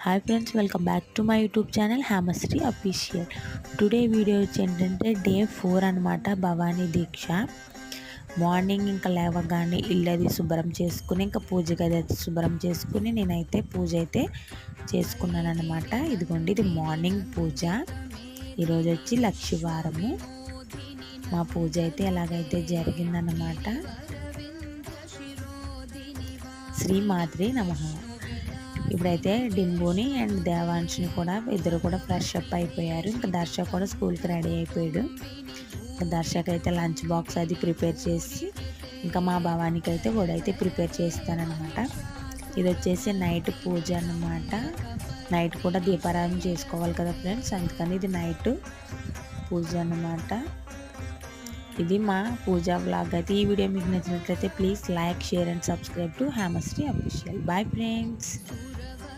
Hi friends, welcome back to my YouTube channel Hemasri official. Today video వచ్చి ఏంటంటే day 4 అనమాట, భవానీ దీక్ష. Morning ఇంకా లేవగానే ఇల్లు అది శుభ్రం చేసుకుని, ఇంకా పూజ గది అది శుభ్రం చేసుకుని నేనైతే పూజ అయితే చేసుకున్నాను అనమాట. ఇదిగోండి, ఇది మార్నింగ్ పూజ. ఈరోజు వచ్చి లక్షవారము. మా పూజ అయితే ఎలాగైతే జరిగిందనమాట. శ్రీ మాత్రే నమః. ఇప్పుడైతే డింబుని అండ్ దేవాంశుని కూడా ఇద్దరు కూడా ఫ్రెష్ అప్ అయిపోయారు. ఇంకా దర్శ కూడా స్కూల్కి రెడీ అయిపోయాడు. ఇంకా దర్శకు అయితే లంచ్ బాక్స్ అది ప్రిపేర్ చేసి, ఇంకా మా భవానికి అయితే అయితే ప్రిపేర్ చేస్తానన్నమాట. ఇది వచ్చేసి నైట్ పూజ అన్నమాట. నైట్ కూడా దీపారాధన చేసుకోవాలి కదా ఫ్రెండ్స్, అందుకని ఇది నైట్ పూజ అన్నమాట. ఇది మా పూజా వ్లాగ్ అయితే. ఈ వీడియో మీకు నచ్చినట్లయితే please like, share and subscribe to Hemasri official. Bye friends.